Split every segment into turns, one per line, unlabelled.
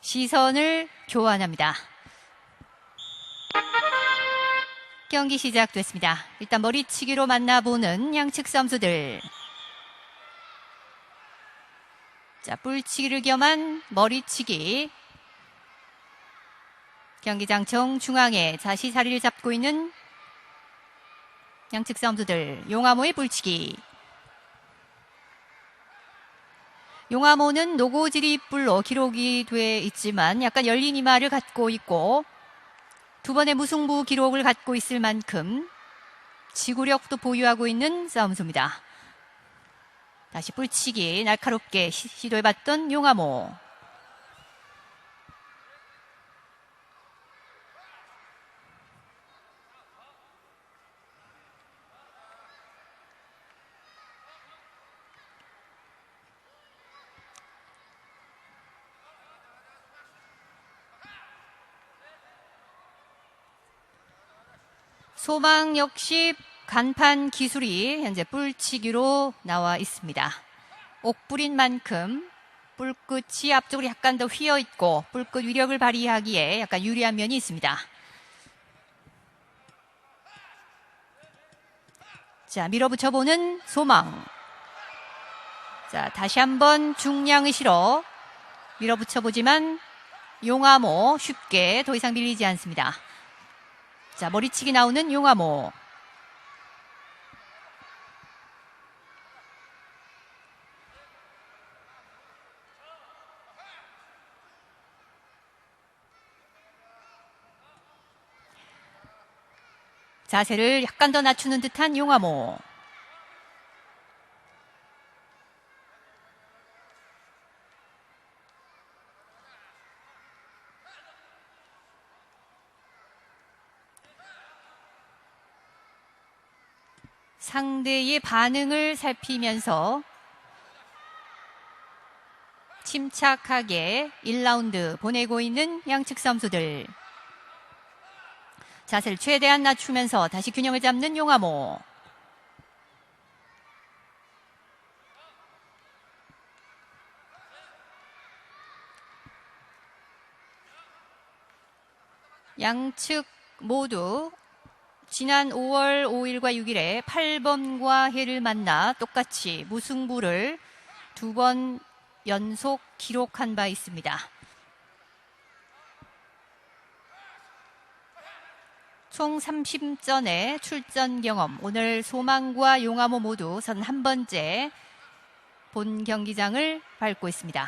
시선을 교환합니다. 경기 시작됐습니다. 일단 머리치기로 만나보는 양측 선수들. 자, 뿔치기를 겸한 머리치기. 경기장 정중앙에 다시 자리를 잡고 있는 양측 선수들. 용화모의 뿔치기. 용화모는 노고지리 뿔로 기록이 돼 있지만 약간 열린 이마를 갖고 있고 두 번의 무승부 기록을 갖고 있을 만큼 지구력도 보유하고 있는 싸움소입니다. 다시 뿔치기 날카롭게 시도해봤던 용화모. 소망 역시 간판 기술이 현재 뿔치기로 나와 있습니다. 옥뿔인 만큼 뿔끝이 앞쪽으로 약간 더 휘어있고 뿔끝 위력을 발휘하기에 약간 유리한 면이 있습니다. 자, 밀어붙여보는 소망. 자, 다시 한번 중량을 실어 밀어붙여보지만 용화모 쉽게 더 이상 밀리지 않습니다. 자, 머리치기 나오는 용화모. 자세를 약간 더 낮추는 듯한 용화모. 상대의 반응을 살피면서 침착하게 1라운드 보내고 있는 양측 선수들. 자세를 최대한 낮추면서 다시 균형을 잡는 용화모. 양측 모두 지난 5월 5일과 6일에 8번과 해를 만나 똑같이 무승부를 2번 연속 기록한 바 있습니다. 총 30전의 출전 경험. 오늘 소망과 용화모 모두 31번째 본 경기장을 밟고 있습니다.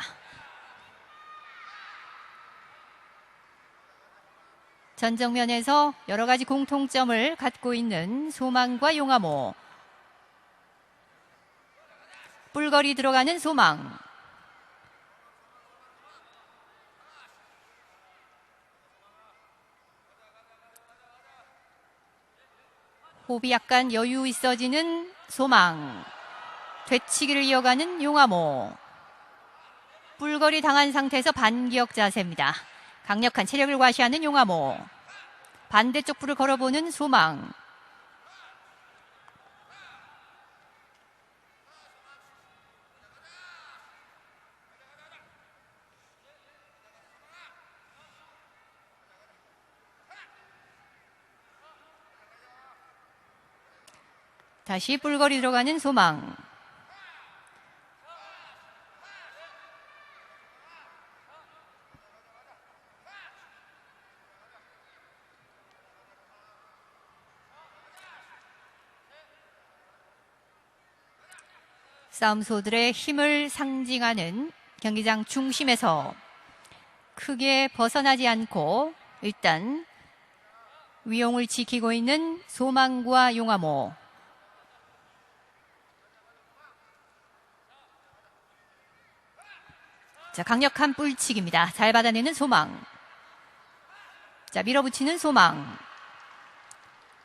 전정면에서 여러 가지 공통점을 갖고 있는 소망과 용화모. 뿔거리 들어가는 소망. 호흡이 약간 여유 있어지는 소망. 되치기를 이어가는 용화모. 뿔거리 당한 상태에서 반기역 자세입니다. 강력한 체력을 과시하는 용화모. 반대쪽 뿔을 걸어보는 소망. 다시 뿔거리 들어가는 소망. 싸움소들의 힘을 상징하는 경기장 중심에서 크게 벗어나지 않고 일단 위용을 지키고 있는 소망과 용화모. 자, 강력한 뿔치기입니다. 잘 받아내는 소망. 자, 밀어붙이는 소망.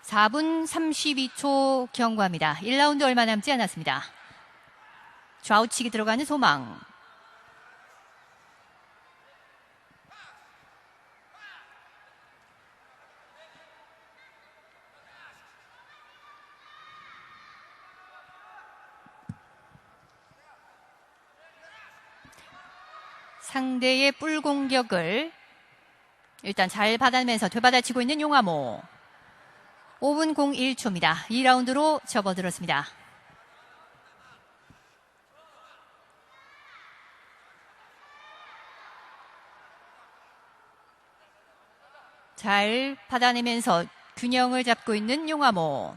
4분 32초 경과합니다. 1라운드 얼마 남지 않았습니다. 좌우치기 들어가는 소망. 상대의 뿔 공격을 일단 잘 받아내면서 되받아치고 있는 용화모. 5분 01초입니다. 2라운드로 접어들었습니다. 잘 받아내면서 균형을 잡고 있는 용화모.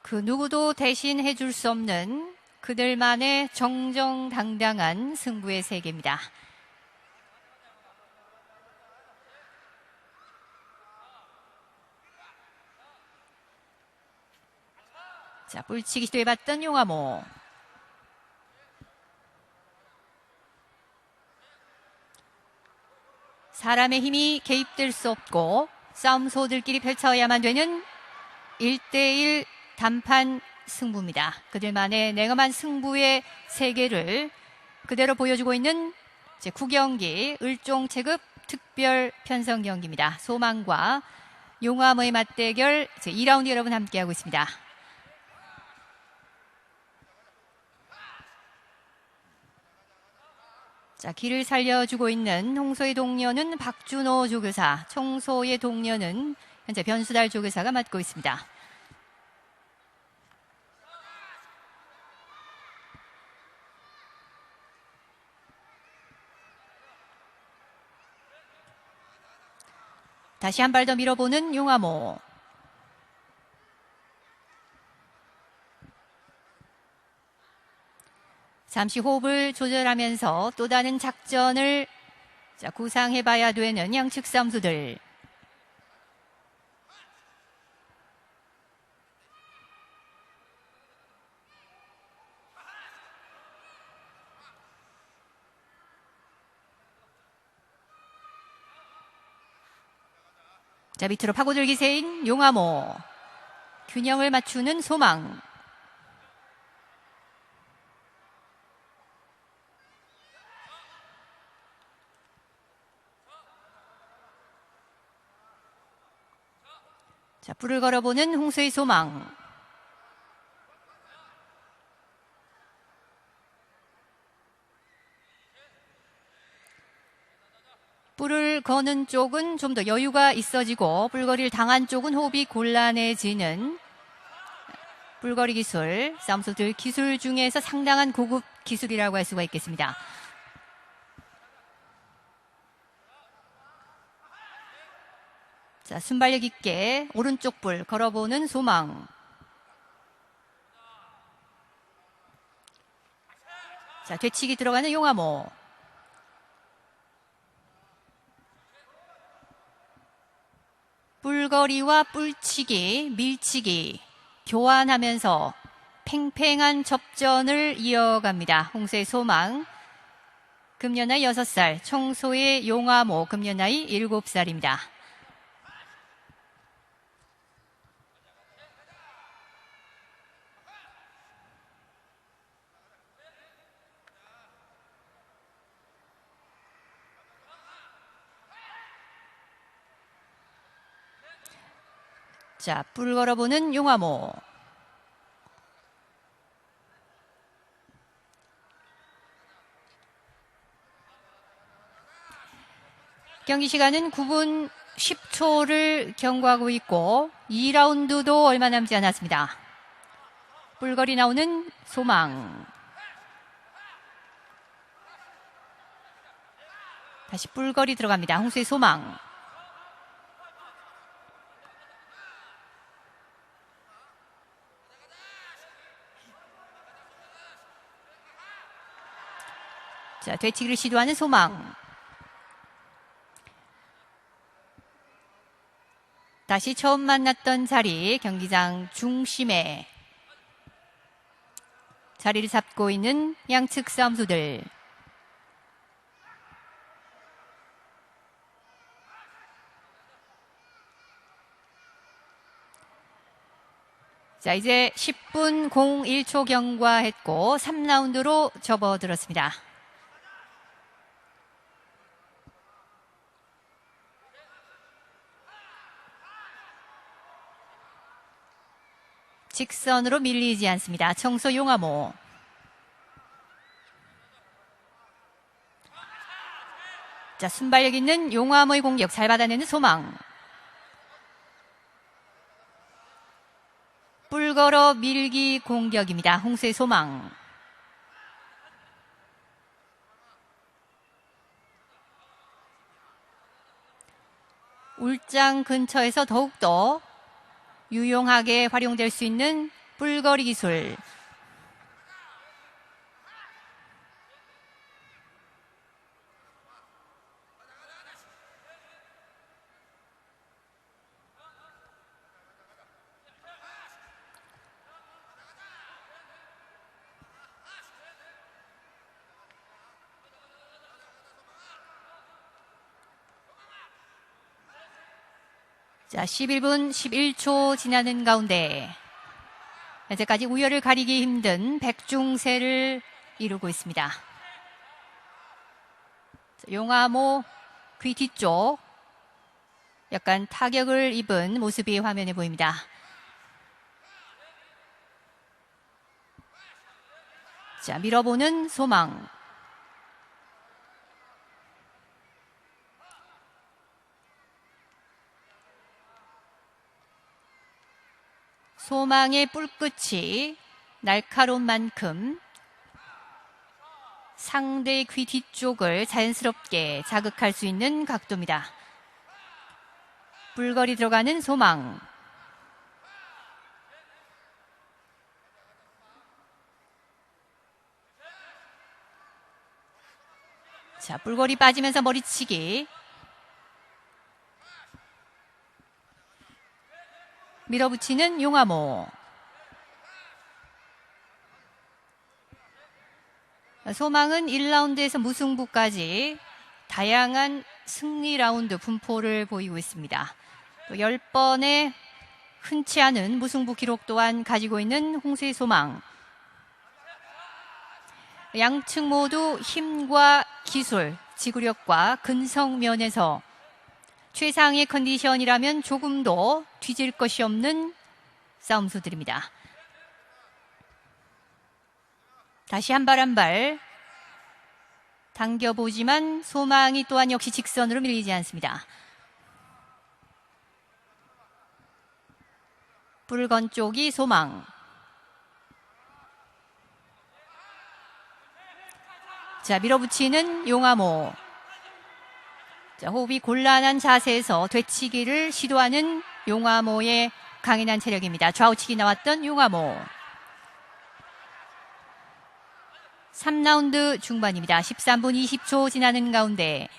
그 누구도 대신해 줄 수 없는 그들만의 정정당당한 승부의 세계입니다. 자, 뿔치기 시도해봤던 용화모. 사람의 힘이 개입될 수 없고 싸움소들끼리 펼쳐야만 되는 1대1 단판 승부입니다. 그들만의 냉엄한 승부의 세계를 그대로 보여주고 있는 제9경기 을종 체급 특별 편성 경기입니다. 소망과 용화모의 맞대결 제2라운드 여러분 함께하고 있습니다. 자, 길을 살려주고 있는 홍소의 동료는 박준호 조교사, 청소의 동료는 현재 변수달 조교사가 맡고 있습니다. 다시 한 발 더 밀어보는 용화모. 잠시 호흡을 조절하면서 또 다른 작전을 구상해봐야 되는 양측 선수들. 자, 밑으로 파고들기 세인 용화모. 균형을 맞추는 소망. 자, 불을 걸어보는 홍수의 소망. 뿔을 거는 쪽은 좀 더 여유가 있어지고 뿔거리를 당한 쪽은 호흡이 곤란해지는 뿔거리 기술, 싸움소들 기술 중에서 상당한 고급 기술이라고 할 수가 있겠습니다. 자, 순발력 있게 오른쪽 뿔 걸어보는 소망. 자, 되치기 들어가는 용화모. 뿔거리와 뿔치기, 밀치기 교환하면서 팽팽한 접전을 이어갑니다. 홍수의 소망, 금년 나이 6살, 청소의 용화모, 금년 나이 7살입니다. 자, 뿔 걸어보는 용화모. 경기 시간은 9분 10초를 경과하고 있고 2라운드도 얼마 남지 않았습니다. 뿔거리 나오는 소망. 다시 뿔거리 들어갑니다. 홍수의 소망. 자, 되치기를 시도하는 소망. 다시 처음 만났던 자리, 경기장 중심에 자리를 잡고 있는 양측 싸움수들. 자, 이제 10분 01초 경과했고 3라운드로 접어들었습니다. 직선으로 밀리지 않습니다. 청소 용화모. 자, 순발력 있는 용화모의 공격 잘 받아내는 소망. 뿔걸어 밀기 공격입니다. 홍수의 소망. 울장 근처에서 더욱더 유용하게 활용될 수 있는 뿔거리 기술. 자, 11분 11초 지나는 가운데 현재까지 우열을 가리기 힘든 백중세를 이루고 있습니다. 용화모 귀 뒤쪽 약간 타격을 입은 모습이 화면에 보입니다. 자, 밀어보는 소망. 소망의 뿔끝이 날카로운 만큼 상대의 귀 뒤쪽을 자연스럽게 자극할 수 있는 각도입니다. 뿔걸이 들어가는 소망. 자, 뿔걸이 빠지면서 머리치기. 밀어붙이는 용화모. 소망은 1라운드에서 무승부까지 다양한 승리 라운드 분포를 보이고 있습니다. 또 10번의 흔치 않은 무승부 기록 또한 가지고 있는 홍수의 소망. 양측 모두 힘과 기술, 지구력과 근성 면에서 최상의 컨디션이라면 조금도 뒤질 것이 없는 싸움수들입니다. 다시 한 발 한 발 당겨보지만 소망이 또한 역시 직선으로 밀리지 않습니다. 붉은 쪽이 소망. 자, 밀어붙이는 용화모. 자, 호흡이 곤란한 자세에서 되치기를 시도하는 용화모의 강인한 체력입니다. 좌우치기 나왔던 용화모. 3라운드 중반입니다. 13분 20초 지나는 가운데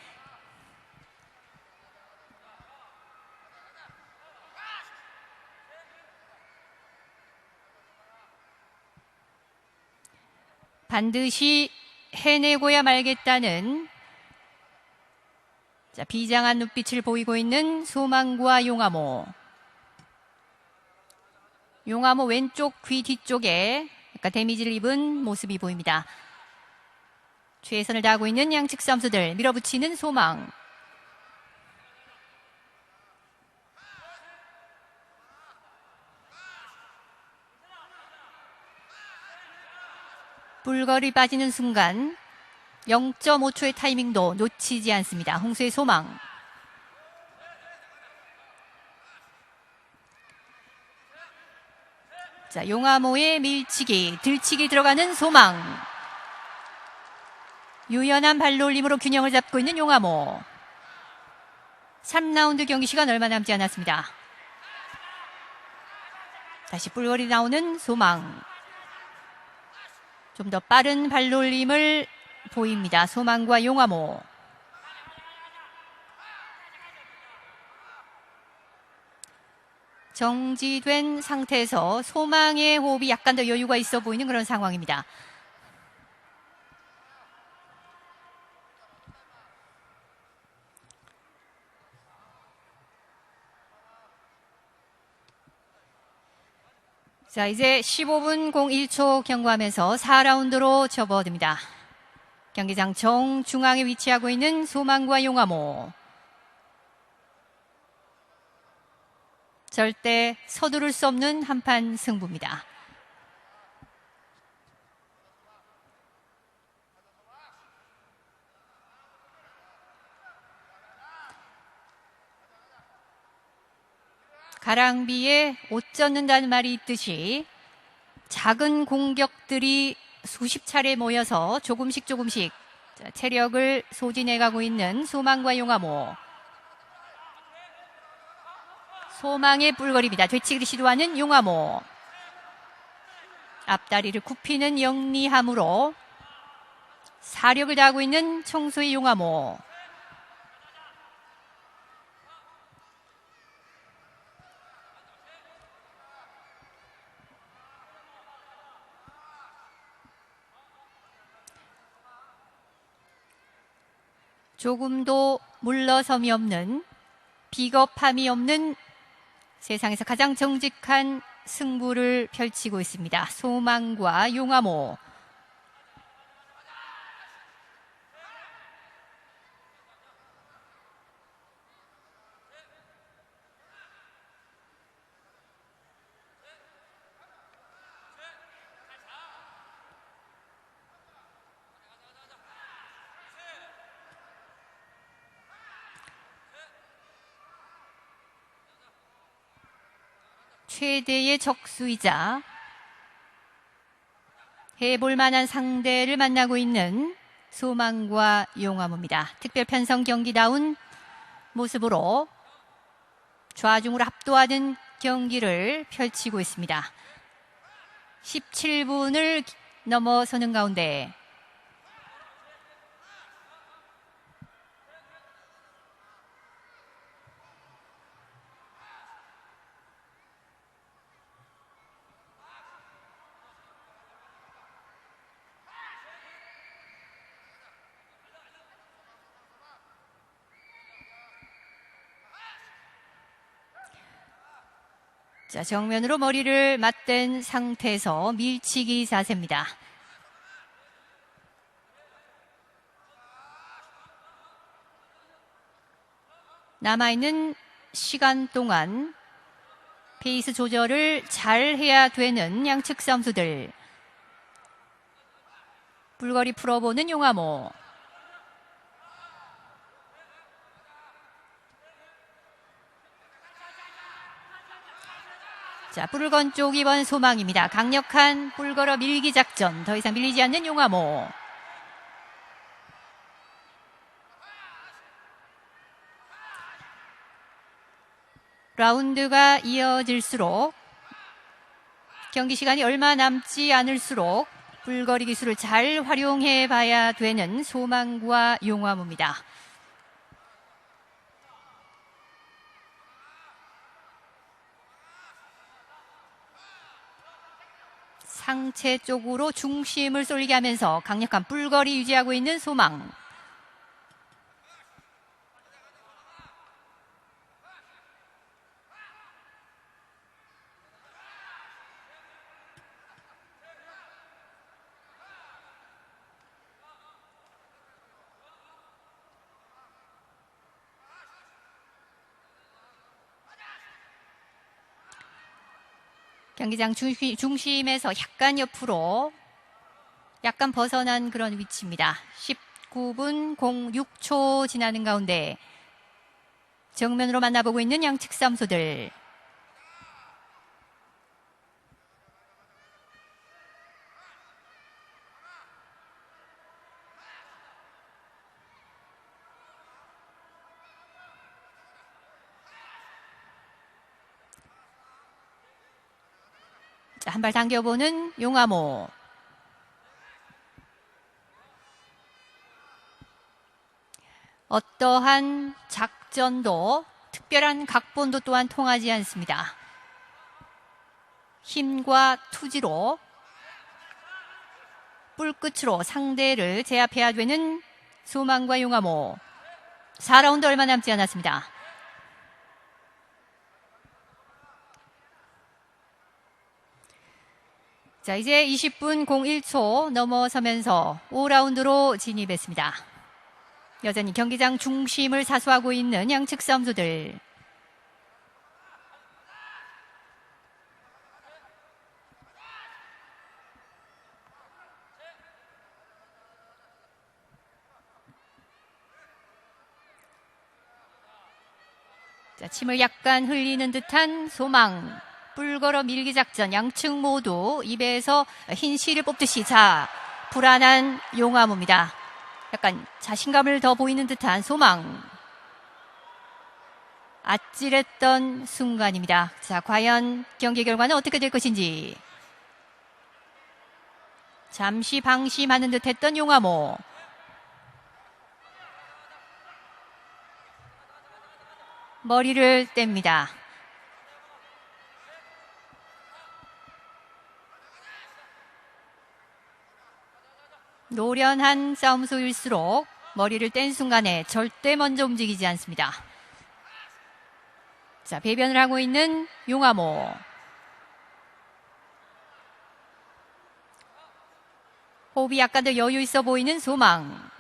반드시 해내고야 말겠다는 자, 비장한 눈빛을 보이고 있는 소망과 용화모. 용화모 왼쪽 귀 뒤쪽에 약간 데미지를 입은 모습이 보입니다. 최선을 다하고 있는 양측 선수들. 밀어붙이는 소망. 뿔걸이 빠지는 순간 0.5초의 타이밍도 놓치지 않습니다. 홍수의 소망. 자, 용화모의 밀치기, 들치기 들어가는 소망. 유연한 발놀림으로 균형을 잡고 있는 용화모. 3라운드 경기 시간 얼마 남지 않았습니다. 다시 뿔걸이 나오는 소망. 좀 더 빠른 발놀림을 보입니다. 소망과 용화모. 정지된 상태에서 소망의 호흡이 약간 더 여유가 있어 보이는 그런 상황입니다. 자, 이제 15분 01초 경과하면서 4라운드로 접어듭니다. 경기장 정중앙에 위치하고 있는 소망과 용화모. 절대 서두를 수 없는 한판 승부입니다. 가랑비에 옷 젖는다는 말이 있듯이 작은 공격들이 수십 차례 모여서 조금씩 체력을 소진해가고 있는 소망과 용화모. 소망의 뿔거리입니다. 되치기를 시도하는 용화모. 앞다리를 굽히는 영리함으로 사력을 다하고 있는 청소의 용화모. 조금도 물러섬이 없는, 비겁함이 없는 세상에서 가장 정직한 승부를 펼치고 있습니다. 소망과 용화모. 최대의 적수이자 해볼 만한 상대를 만나고 있는 소망과 용화모입니다. 특별 편성 경기다운 모습으로 좌중으로 압도하는 경기를 펼치고 있습니다. 17분을 넘어서는 가운데 자, 정면으로 머리를 맞댄 상태에서 밀치기 자세입니다. 남아있는 시간 동안 페이스 조절을 잘 해야 되는 양측 선수들. 뿔거리 풀어보는 용화모. 자, 뿔건 쪽 이번 소망입니다. 강력한 뿔걸어 밀기 작전. 더 이상 밀리지 않는 용화모. 라운드가 이어질수록, 경기 시간이 얼마 남지 않을수록 뿔거리 기술을 잘 활용해 봐야 되는 소망과 용화모입니다. 상체 쪽으로 중심을 쏠리게 하면서 강력한 뿔거리 유지하고 있는 소망. 경기장 중심에서 약간 옆으로, 약간 벗어난 그런 위치입니다. 19분 06초 지나는 가운데 정면으로 만나보고 있는 양측 선수들. 자, 한 발 당겨보는 용화모. 어떠한 작전도, 특별한 각본도 또한 통하지 않습니다. 힘과 투지로, 뿔끝으로 상대를 제압해야 되는 소망과 용화모. 4라운드 얼마 남지 않았습니다. 자, 이제 20분 01초 넘어서면서 5라운드로 진입했습니다. 여전히 경기장 중심을 사수하고 있는 양측 선수들. 자, 침을 약간 흘리는 듯한 소망. 뿔걸어 밀기 작전. 양측 모두 입에서 흰 실을 뽑듯이. 자, 불안한 용화모입니다. 약간 자신감을 더 보이는 듯한 소망. 아찔했던 순간입니다. 자, 과연 경기 결과는 어떻게 될 것인지. 잠시 방심하는 듯했던 용화모. 머리를 뗍니다. 노련한 싸움소일수록 머리를 뗀 순간에 절대 먼저 움직이지 않습니다. 자, 배변을 하고 있는 용화모. 호흡이 약간 더 여유 있어 보이는 소망.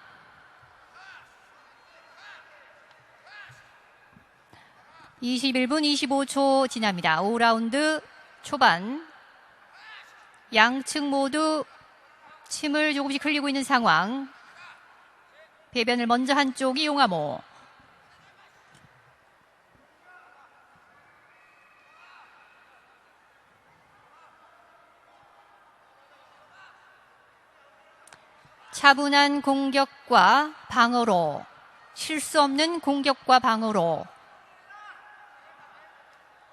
(21분 25초) 지납니다. 5라운드 초반. 양측 모두 침을 조금씩 흘리고 있는 상황. 배변을 먼저 한 쪽이 용화모. 차분한 공격과 방어로, 실수 없는 공격과 방어로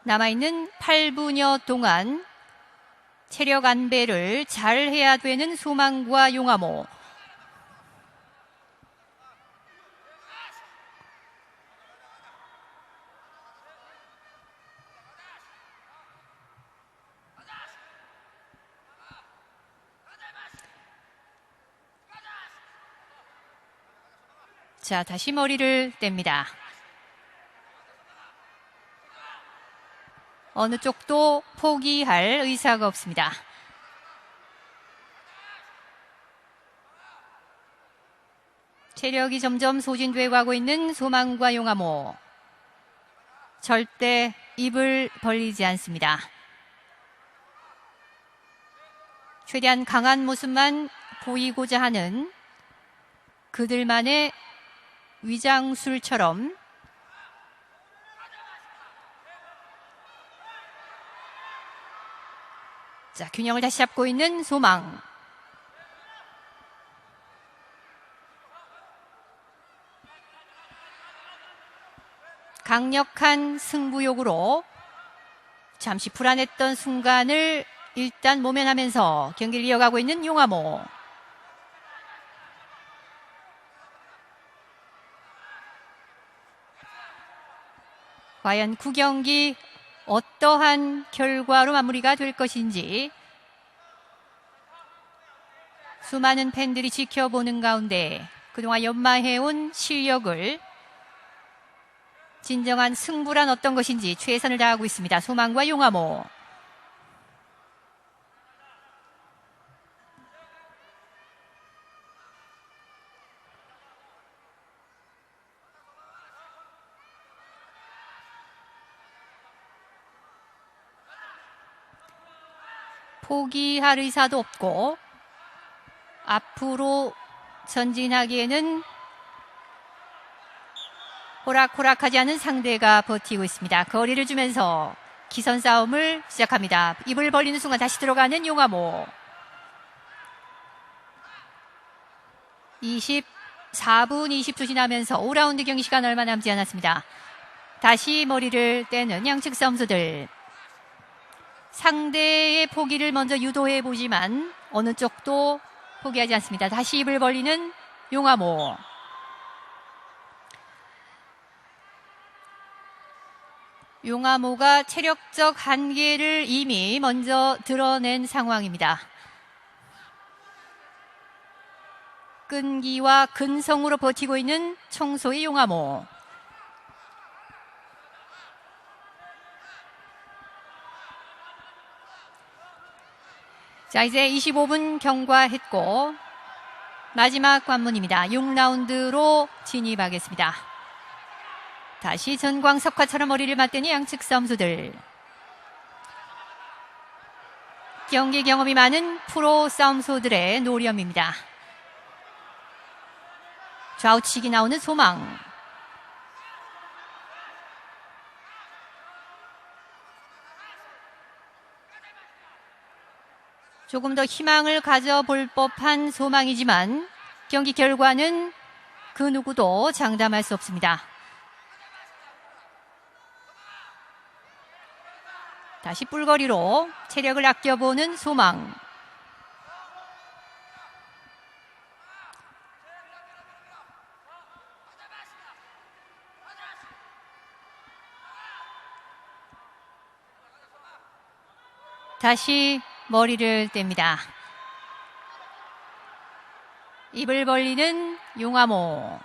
남아있는 8분여 동안 체력 안배를 잘 해야 되는 소망과 용화모. 자, 다시 머리를 뗍니다. 어느 쪽도 포기할 의사가 없습니다. 체력이 점점 소진돼 가고 있는 소망과 용화모. 절대 입을 벌리지 않습니다. 최대한 강한 모습만 보이고자 하는 그들만의 위장술처럼 자, 균형을 다시 잡고 있는 소망. 강력한 승부욕으로 잠시 불안했던 순간을 일단 모면하면서 경기를 이어가고 있는 용화모. 과연 9경기 어떠한 결과로 마무리가 될 것인지 수많은 팬들이 지켜보는 가운데 그동안 연마해온 실력을 진정한 승부란 어떤 것인지 최선을 다하고 있습니다. 소망과 용화모. 포기할 의사도 없고 앞으로 전진하기에는 호락호락하지 않은 상대가 버티고 있습니다. 거리를 주면서 기선 싸움을 시작합니다. 입을 벌리는 순간 다시 들어가는 용화모. 24분 20초 지나면서 5라운드 경기 시간 얼마 남지 않았습니다. 다시 머리를 떼는 양측 선수들. 상대의 포기를 먼저 유도해 보지만 어느 쪽도 포기하지 않습니다. 다시 입을 벌리는 용화모. 용화모가 체력적 한계를 이미 먼저 드러낸 상황입니다. 끈기와 근성으로 버티고 있는 청소의 용화모. 자, 이제 25분 경과했고 마지막 관문입니다. 6라운드로 진입하겠습니다. 다시 전광석화처럼 머리를 맞대니 양측 싸움수들. 경기 경험이 많은 프로 싸움소들의 노렴입니다. 좌우치기 나오는 소망. 조금 더 희망을 가져볼 법한 소망이지만 경기 결과는 그 누구도 장담할 수 없습니다. 다시 뿔거리로 체력을 아껴보는 소망. 다시 머리를 뗍니다. 입을 벌리는 용화모.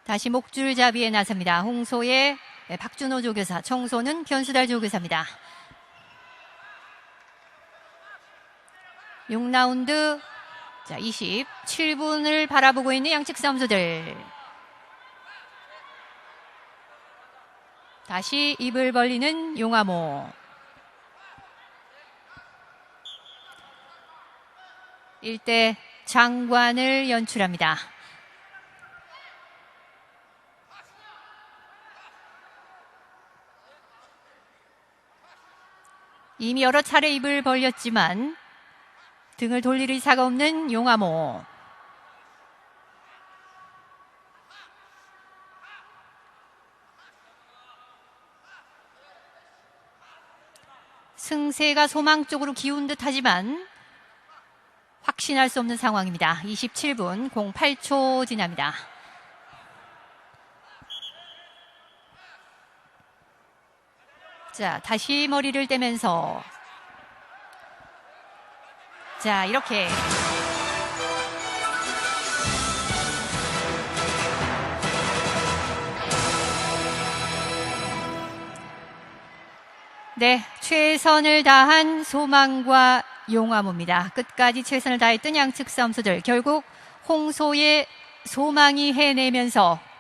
다시 목줄잡이에 나섭니다. 홍소의 박준호 조교사, 청소는 변수달 조교사입니다. 6라운드, 자, 27분을 바라보고 있는 양측 싸움수들. 다시 입을 벌리는 용화모. 일대 장관을 연출합니다. 이미 여러 차례 입을 벌렸지만 등을 돌릴 의사가 없는 용화모. 승세가 소망 쪽으로 기운 듯 하지만 확신할 수 없는 상황입니다. 27분 08초 지납니다. 자, 다시 머리를 떼면서 자, 이렇게 네, 최선을 다한 소망과 용화모입니다. 끝까지 최선을 다했던 양측 싸움수들. 결국 홍소의 소망이 해내면서